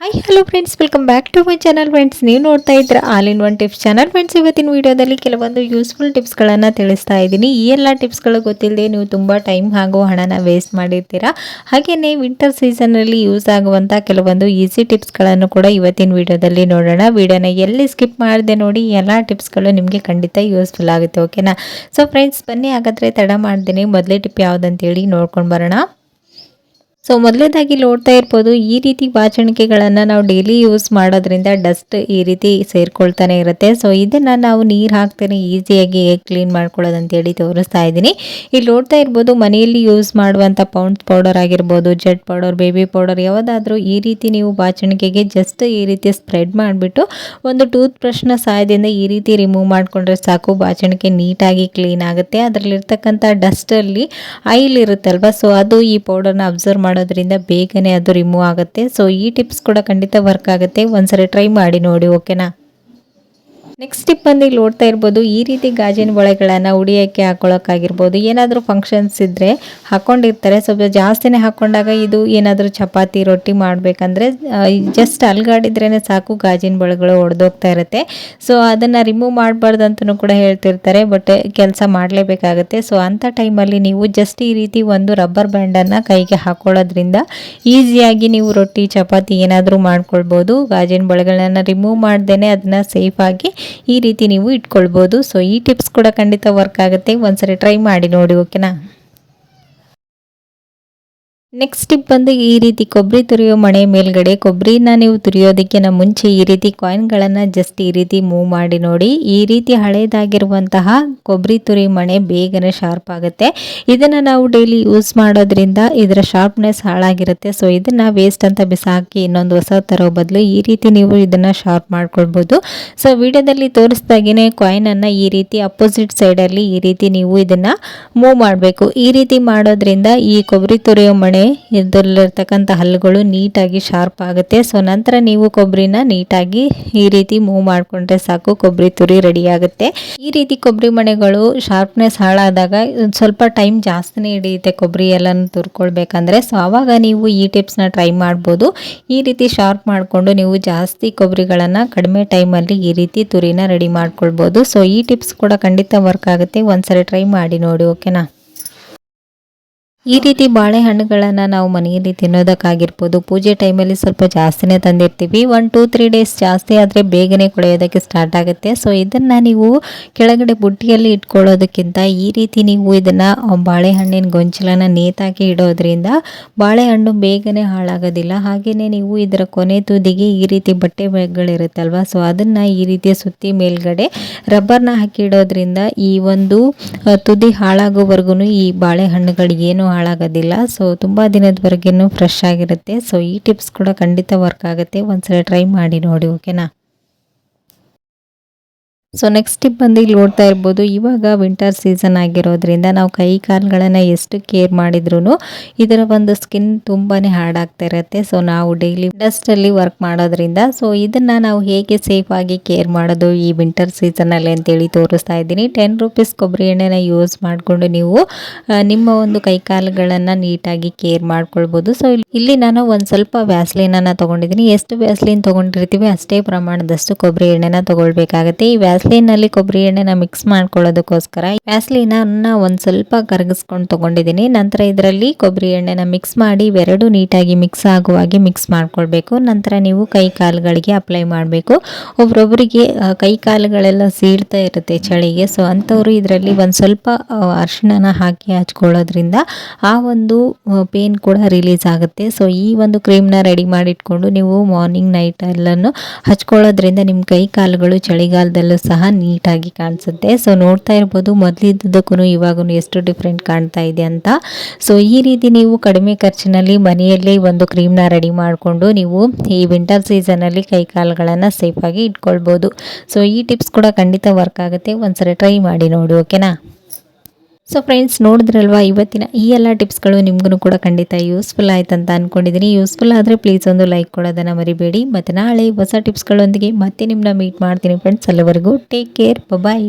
Hi hello friends, welcome back to my channel. Friends, ನೀವು ನೋಡ್ತಾ ಇದ್ರೆ all in one tips channel. Friends, ಇವತ್ತಿನ ವಿಡಿಯೋದಲ್ಲಿ ಕೆಲವೊಂದು ಯೂಸ್ಫುಲ್ ಟಿಪ್ಸ್ಗಳನ್ನು ತಿಳಿಸ್ತಾ ಇದ್ದೀನಿ. ಈ ಎಲ್ಲ ಟಿಪ್ಸ್ಗಳು ಗೊತ್ತಿಲ್ಲದೆ ನೀವು ತುಂಬ ಟೈಮ್ ಹಾಗೂ ಹಣನ ವೇಸ್ಟ್ ಮಾಡಿರ್ತೀರಾ. ಹಾಗೆಯೇ ವಿಂಟರ್ ಸೀಸನಲ್ಲಿ ಯೂಸ್ ಆಗುವಂಥ ಕೆಲವೊಂದು ಈಸಿ ಟಿಪ್ಸ್ಗಳನ್ನು ಕೂಡ ಇವತ್ತಿನ ವಿಡಿಯೋದಲ್ಲಿ ನೋಡೋಣ. ವಿಡಿಯೋನ ಎಲ್ಲಿ ಸ್ಕಿಪ್ ಮಾಡಿದೆ ನೋಡಿ, ಎಲ್ಲ ಟಿಪ್ಸ್ಗಳು ನಿಮಗೆ ಖಂಡಿತ ಯೂಸ್ಫುಲ್ ಆಗುತ್ತೆ. ಓಕೆನಾ? ಸೊ ಫ್ರೆಂಡ್ಸ್, ಬನ್ನಿ ಹಾಗಾದರೆ ತಡ ಮಾಡ್ತೀನಿ. ಮೊದಲೇ ಟಿಪ್ ಯಾವುದಂತೇಳಿ ನೋಡ್ಕೊಂಡು ಬರೋಣ. ಸೊ ಮೊದಲೇದಾಗಿ ನೋಡ್ತಾ ಇರ್ಬೋದು, ಈ ರೀತಿ ಬಾಚಣಿಕೆಗಳನ್ನು ನಾವು ಡೈಲಿ ಯೂಸ್ ಮಾಡೋದ್ರಿಂದ ಡಸ್ಟ್ ಈ ರೀತಿ ಸೇರ್ಕೊಳ್ತಾನೆ ಇರುತ್ತೆ. ಸೊ ಇದನ್ನು ನಾವು ನೀರು ಹಾಕ್ತೇನೆ ಈಸಿಯಾಗಿ ಹೇಗೆ ಕ್ಲೀನ್ ಮಾಡ್ಕೊಳ್ಳೋದು ಅಂತೇಳಿ ತೋರಿಸ್ತಾ ಇದ್ದೀನಿ. ಇಲ್ಲಿ ನೋಡ್ತಾ ಇರ್ಬೋದು, ಮನೆಯಲ್ಲಿ ಯೂಸ್ ಮಾಡುವಂಥ ಪೌಂಡ್ಸ್ ಪೌಡರ್ ಆಗಿರ್ಬೋದು, ಜೆಟ್ ಪೌಡರ್, ಬೇಬಿ ಪೌಡರ್ ಯಾವುದಾದ್ರೂ ಈ ರೀತಿ ನೀವು ಬಾಚಣಿಕೆಗೆ ಜಸ್ಟ್ ಈ ರೀತಿ ಸ್ಪ್ರೆಡ್ ಮಾಡಿಬಿಟ್ಟು ಒಂದು ಟೂತ್ ಬ್ರಷ್ನ ಸಹಾಯದಿಂದ ಈ ರೀತಿ ರಿಮೂವ್ ಮಾಡಿಕೊಂಡ್ರೆ ಸಾಕು. ಬಾಚಣಿಕೆ ನೀಟಾಗಿ ಕ್ಲೀನ್ ಆಗುತ್ತೆ. ಅದರಲ್ಲಿರ್ತಕ್ಕಂಥ ಡಸ್ಟಲ್ಲಿ ಆಯಿಲ್ ಇರುತ್ತಲ್ವ, ಸೊ ಅದು ಈ ಪೌಡರ್ನ ಅಬ್ಸರ್ವ್ ಮಾಡೋದ್ರಿಂದ ಬೇಗನೆ ಅದು ರಿಮೂವ್ ಆಗುತ್ತೆ. ಸೊ ಈ ಟಿಪ್ಸ್ ಕೂಡ ಖಂಡಿತ ವರ್ಕ್ ಆಗುತ್ತೆ. ಒಂದ್ಸರಿ ಟ್ರೈ ಮಾಡಿ ನೋಡಿ. ಓಕೆನಾ? ನೆಕ್ಸ್ಟ್ ಟಿಪ್ ಬಂದು ಇಲ್ಲಿ ನೋಡ್ತಾ ಇರ್ಬೋದು, ಈ ರೀತಿ ಗಾಜಿನ ಬಳೆಗಳನ್ನು ಉಡಿಯೋಕ್ಕೆ ಹಾಕೊಳ್ಳೋಕ್ಕಾಗಿರ್ಬೋದು, ಏನಾದರೂ ಫಂಕ್ಷನ್ಸ್ ಇದ್ದರೆ ಹಾಕ್ಕೊಂಡಿರ್ತಾರೆ. ಸ್ವಲ್ಪ ಜಾಸ್ತಿನೇ ಹಾಕ್ಕೊಂಡಾಗ ಇದು ಏನಾದರೂ ಚಪಾತಿ ರೊಟ್ಟಿ ಮಾಡಬೇಕಂದ್ರೆ ಜಸ್ಟ್ ಅಲ್ಗಾಡಿದ್ರೇ ಸಾಕು, ಗಾಜಿನ ಬಳೆಗಳು ಒಡೆದೋಗ್ತಾ ಇರುತ್ತೆ. ಸೊ ಅದನ್ನು ರಿಮೂವ್ ಮಾಡಬಾರ್ದು ಅಂತಲೂ ಕೂಡ ಹೇಳ್ತಿರ್ತಾರೆ, ಬಟ್ ಕೆಲಸ ಮಾಡಲೇಬೇಕಾಗುತ್ತೆ. ಸೊ ಅಂಥ ಟೈಮಲ್ಲಿ ನೀವು ಜಸ್ಟ್ ಈ ರೀತಿ ಒಂದು ರಬ್ಬರ್ ಬ್ಯಾಂಡನ್ನು ಕೈಗೆ ಹಾಕೊಳ್ಳೋದ್ರಿಂದ ಈಸಿಯಾಗಿ ನೀವು ರೊಟ್ಟಿ ಚಪಾತಿ ಏನಾದರೂ ಮಾಡ್ಕೊಳ್ಬೋದು. ಗಾಜಿನ ಬಳೆಗಳನ್ನು ರಿಮೂವ್ ಮಾಡ್ದೇ ಅದನ್ನು ಸೇಫಾಗಿ ಈ ರೀತಿ ನೀವು ಇಟ್ಕೊಳ್ಬೋದು. ಸೊ ಈ ಟಿಪ್ಸ್ ಕೂಡ ಖಂಡಿತ ವರ್ಕ್ ಆಗುತ್ತೆ. ಒಂದ್ಸರಿ ಟ್ರೈ ಮಾಡಿ ನೋಡಿ. ಓಕೆನಾ? ನೆಕ್ಸ್ಟ್ ಟಿಪ್ ಬಂದು ಈ ರೀತಿ ಕೊಬ್ಬರಿ ತುರಿಯೋ ಮಣೆ ಮೇಲ್ಗಡೆ ಕೊಬ್ಬರಿನ ನೀವು ತುರಿಯೋದಕ್ಕಿಂತ ಮುಂಚೆ ಈ ರೀತಿ ಕಾಯಿನ್ಗಳನ್ನು ಜಸ್ಟ್ ಈ ರೀತಿ ಮೂವ್ ಮಾಡಿ ನೋಡಿ. ಈ ರೀತಿ ಹಳೇದಾಗಿರುವಂತಹ ಕೊಬ್ಬರಿ ತುರಿ ಮಣೆ ಬೇಗನೆ ಶಾರ್ಪ್ ಆಗುತ್ತೆ. ಇದನ್ನು ನಾವು ಡೈಲಿ ಯೂಸ್ ಮಾಡೋದ್ರಿಂದ ಇದರ ಶಾರ್ಪ್ನೆಸ್ ಹಾಳಾಗಿರುತ್ತೆ. ಸೊ ಇದನ್ನು ವೇಸ್ಟ್ ಅಂತ ಬಿಸಾಕಿ ಇನ್ನೊಂದು ಹೊಸ ತರೋ ಬದಲು ಈ ರೀತಿ ನೀವು ಇದನ್ನು ಶಾರ್ಪ್ ಮಾಡ್ಕೊಳ್ಬೋದು. ಸೊ ವಿಡಿಯೋದಲ್ಲಿ ತೋರಿಸ್ದಾಗೇ ಕಾಯಿನನ್ನು ಈ ರೀತಿ ಅಪೋಸಿಟ್ ಸೈಡಲ್ಲಿ ಈ ರೀತಿ ನೀವು ಇದನ್ನು ಮೂವ್ ಮಾಡಬೇಕು. ಈ ರೀತಿ ಮಾಡೋದ್ರಿಂದ ಈ ಕೊಬ್ಬರಿ ತುರಿಯೋ ಮಣೆ ಇದರಲ್ಲಿರ್ತಕ್ಕಂಥ ಹಲ್ಲುಗಳು ನೀಟಾಗಿ ಶಾರ್ಪ್ ಆಗುತ್ತೆ. ಸೊ ನಂತರ ನೀವು ಕೊಬ್ಬರಿನ ನೀಟಾಗಿ ಈ ರೀತಿ ಮೂವ್ ಮಾಡಿಕೊಂಡ್ರೆ ಸಾಕು, ಕೊಬ್ಬರಿ ತುರಿ ರೆಡಿ ಆಗುತ್ತೆ. ಈ ರೀತಿ ಕೊಬ್ಬರಿ ಮಣೆಗಳು ಶಾರ್ಪ್ನೆಸ್ ಹಾಳಾದಾಗ ಸ್ವಲ್ಪ ಟೈಮ್ ಜಾಸ್ತಿನೇ ಹಿಡಿಯುತ್ತೆ ಕೊಬ್ಬರಿ ಎಲ್ಲನೂ ತುರ್ಕೊಳ್ಬೇಕಂದ್ರೆ. ಸೊ ಆವಾಗ ನೀವು ಈ ಟಿಪ್ಸ್ನ ಟ್ರೈ ಮಾಡ್ಬೋದು. ಈ ರೀತಿ ಶಾರ್ಪ್ ಮಾಡಿಕೊಂಡು ನೀವು ಜಾಸ್ತಿ ಕೊಬ್ಬರಿಗಳನ್ನು ಕಡಿಮೆ ಟೈಮಲ್ಲಿ ಈ ರೀತಿ ತುರಿನ ರೆಡಿ ಮಾಡ್ಕೊಳ್ಬೋದು. ಸೊ ಈ ಟಿಪ್ಸ್ ಕೂಡ ಖಂಡಿತ ವರ್ಕ್ ಆಗುತ್ತೆ. ಒಂದ್ಸರಿ ಟ್ರೈ ಮಾಡಿ ನೋಡಿ. ಓಕೆನಾ? ಈ ರೀತಿ ಬಾಳೆಹಣ್ಣುಗಳನ್ನು ನಾವು ಮನೆಯಲ್ಲಿ ತಿನ್ನೋದಕ್ಕಾಗಿರ್ಬೋದು, ಪೂಜೆ ಟೈಮಲ್ಲಿ ಸ್ವಲ್ಪ ಜಾಸ್ತಿನೇ ತಂದಿರ್ತೀವಿ. 1-2-3 ಡೇಸ್ ಜಾಸ್ತಿ ಆದರೆ ಬೇಗನೆ ಕೊಳೆಯೋದಕ್ಕೆ ಸ್ಟಾರ್ಟ್ ಆಗುತ್ತೆ. ಸೊ ಇದನ್ನು ನೀವು ಕೆಳಗಡೆ ಬುಟ್ಟಿಯಲ್ಲಿ ಇಟ್ಕೊಳ್ಳೋದಕ್ಕಿಂತ ಈ ರೀತಿ ನೀವು ಇದನ್ನು ಬಾಳೆಹಣ್ಣಿನ ಗೊಂಚಲನ್ನು ನೇತಾಕಿ ಇಡೋದ್ರಿಂದ ಬಾಳೆಹಣ್ಣು ಬೇಗನೆ ಹಾಳಾಗೋದಿಲ್ಲ. ಹಾಗೆಯೇ ನೀವು ಇದರ ಕೊನೆ ತುದಿಗೆ ಈ ರೀತಿ ಬಟ್ಟೆ ಬ್ಯಾಗ್ಗಳಿರುತ್ತಲ್ವ, ಸೊ ಅದನ್ನು ಈ ರೀತಿಯ ಸುತ್ತಿ ಮೇಲ್ಗಡೆ ರಬ್ಬರ್ನ ಹಾಕಿ ಇಡೋದ್ರಿಂದ ಈ ಒಂದು ತುದಿ ಹಾಳಾಗೋವರೆಗೂ ಈ ಬಾಳೆಹಣ್ಣುಗಳು ಏನು ಹಾಳಾಗೋದಿಲ್ಲ. ಸೊ ತುಂಬ ದಿನದವರೆಗೂ ಫ್ರೆಶ್ ಆಗಿರುತ್ತೆ. ಸೊ ಈ ಟಿಪ್ಸ್ ಕೂಡ ಖಂಡಿತ ವರ್ಕ್ ಆಗುತ್ತೆ. ಒಂದ್ಸಲ ಟ್ರೈ ಮಾಡಿ ನೋಡಿ. ಓಕೆನಾ? ಸೊ ನೆಕ್ಸ್ಟ್ ಟಿಪ್ ಬಂದು ಇಲ್ಲಿ ನೋಡ್ತಾ ಇರ್ಬೋದು, ಇವಾಗ ವಿಂಟರ್ ಸೀಸನ್ ಆಗಿರೋದ್ರಿಂದ ನಾವು ಕೈ ಕಾಲುಗಳನ್ನು ಎಷ್ಟು ಕೇರ್ ಮಾಡಿದ್ರೂ ಇದರ ಒಂದು ಸ್ಕಿನ್ ತುಂಬಾ ಹಾರ್ಡ್ ಆಗ್ತಾ ಇರುತ್ತೆ. ಸೊ ನಾವು ಡೈಲಿ ಡಸ್ಟಲ್ಲಿ ವರ್ಕ್ ಮಾಡೋದ್ರಿಂದ ಸೊ ಇದನ್ನು ನಾವು ಹೇಗೆ ಸೇಫಾಗಿ ಕೇರ್ ಮಾಡೋದು ಈ ವಿಂಟರ್ ಸೀಸನಲ್ಲಿ ಅಂತೇಳಿ ತೋರಿಸ್ತಾ ಇದ್ದೀನಿ. 10 ರೂಪೀಸ್ ಕೊಬ್ಬರಿ ಎಣ್ಣೆನ ಯೂಸ್ ಮಾಡಿಕೊಂಡು ನೀವು ನಿಮ್ಮ ಒಂದು ಕೈ ಕಾಲುಗಳನ್ನು ನೀಟಾಗಿ ಕೇರ್ ಮಾಡ್ಕೊಳ್ಬೋದು. ಸೊ ಇಲ್ಲಿ ನಾನು ಒಂದು ಸ್ವಲ್ಪ ವ್ಯಾಸ್ಲೀನನ್ನು ತೊಗೊಂಡಿದ್ದೀನಿ. ಎಷ್ಟು ವ್ಯಾಸ್ಲೀನ್ ತೊಗೊಂಡಿರ್ತೀವಿ ಅಷ್ಟೇ ಪ್ರಮಾಣದಷ್ಟು ಕೊಬ್ಬರಿ ಎಣ್ಣೆನ ತೊಗೊಳ್ಬೇಕಾಗುತ್ತೆ. ಈ ವ್ಯಾಸ್ಲೀನಲ್ಲಿ ಕೊಬ್ಬರಿ ಎಣ್ಣೆನ ಮಿಕ್ಸ್ ಮಾಡ್ಕೊಳ್ಳೋದಕ್ಕೋಸ್ಕರ ವ್ಯಾಸ್ಲೀನನ್ನು ಒಂದು ಸ್ವಲ್ಪ ಕರಗಿಸ್ಕೊಂಡು ತೊಗೊಂಡಿದ್ದೀನಿ. ನಂತರ ಇದರಲ್ಲಿ ಕೊಬ್ಬರಿ ಎಣ್ಣೆನ ಮಿಕ್ಸ್ ಮಾಡಿ ಇವೆರಡು ನೀಟಾಗಿ ಮಿಕ್ಸ್ ಆಗುವಾಗೆ ಮಿಕ್ಸ್ ಮಾಡ್ಕೊಳ್ಬೇಕು. ನಂತರ ನೀವು ಕೈ ಕಾಲುಗಳಿಗೆ ಅಪ್ಲೈ ಮಾಡಬೇಕು. ಒಬ್ರೊಬ್ಬರಿಗೆ ಕೈ ಕಾಲುಗಳೆಲ್ಲ ಸೀಳ್ತಾ ಇರುತ್ತೆ ಚಳಿಗೆ. ಸೊ ಅಂಥವ್ರು ಇದರಲ್ಲಿ ಒಂದು ಸ್ವಲ್ಪ ಅರಿಶಿಣನ ಹಾಕಿ ಹಚ್ಕೊಳ್ಳೋದ್ರಿಂದ ಆ ಒಂದು ಪೇನ್ ಕೂಡ ರಿಲೀಸ್ ಆಗುತ್ತೆ. ಸೊ ಈ ಒಂದು ಕ್ರೀಮ್ನ ರೆಡಿ ಮಾಡಿ ಇಟ್ಕೊಂಡು ನೀವು ಮಾರ್ನಿಂಗ್ ನೈಟ್ ಎಲ್ಲನೂ ಹಚ್ಕೊಳ್ಳೋದ್ರಿಂದ ನಿಮ್ಮ ಕೈ ಕಾಲುಗಳು ಚಳಿಗಾಲದಲ್ಲೂ ಸಹ ನೀಟಾಗಿ ಕಾಣಿಸುತ್ತೆ. ಸೊ ನೋಡ್ತಾ ಇರ್ಬೋದು, ಮೊದಲಿದ್ದಕ್ಕೂ ಇವಾಗೂ ಎಷ್ಟು ಡಿಫ್ರೆಂಟ್ ಕಾಣ್ತಾ ಇದೆ ಅಂತ. ಸೊ ಈ ರೀತಿ ನೀವು ಕಡಿಮೆ ಖರ್ಚಿನಲ್ಲಿ ಮನೆಯಲ್ಲೇ ಒಂದು ಕ್ರೀಮ್ನ ರೆಡಿ ಮಾಡಿಕೊಂಡು ನೀವು ಈ ವಿಂಟರ್ ಸೀಸನಲ್ಲಿ ಕೈ ಕಾಲುಗಳನ್ನು ಸೇಫಾಗಿ ಇಟ್ಕೊಳ್ಬೋದು. ಸೊ ಈ ಟಿಪ್ಸ್ ಕೂಡ ಖಂಡಿತ ವರ್ಕ್ ಆಗುತ್ತೆ. ಒಂದ್ಸರಿ ಟ್ರೈ ಮಾಡಿ ನೋಡಿ. ಓಕೆನಾ? ಸೊ ಫ್ರೆಂಡ್ಸ್, ನೋಡಿದ್ರಲ್ವಾ ಇವತ್ತಿನ ಈ ಎಲ್ಲ ಟಿಪ್ಸ್ಗಳು ನಿಮಗೂ ಕೂಡ ಖಂಡಿತ ಯೂಸ್ಫುಲ್ ಆಯ್ತು ಅಂತ ಅಂದ್ಕೊಂಡಿದ್ದೀನಿ. ಯೂಸ್ಫುಲ್ ಆದರೆ ಪ್ಲೀಸ್ ಒಂದು ಲೈಕ್ ಕೊಡೋದನ್ನು ಮರಿಬೇಡಿ. ಮತ್ತು ನಾಳೆ ಹೊಸ ಟಿಪ್ಸ್ಗಳೊಂದಿಗೆ ಮತ್ತೆ ನಿಮ್ಮನ್ನ ಮೀಟ್ ಮಾಡ್ತೀನಿ ಫ್ರೆಂಡ್ಸ್. ಅಲ್ಲಿವರೆಗೂ ಟೇಕ್ ಕೇರ್. ಬಾಯ್.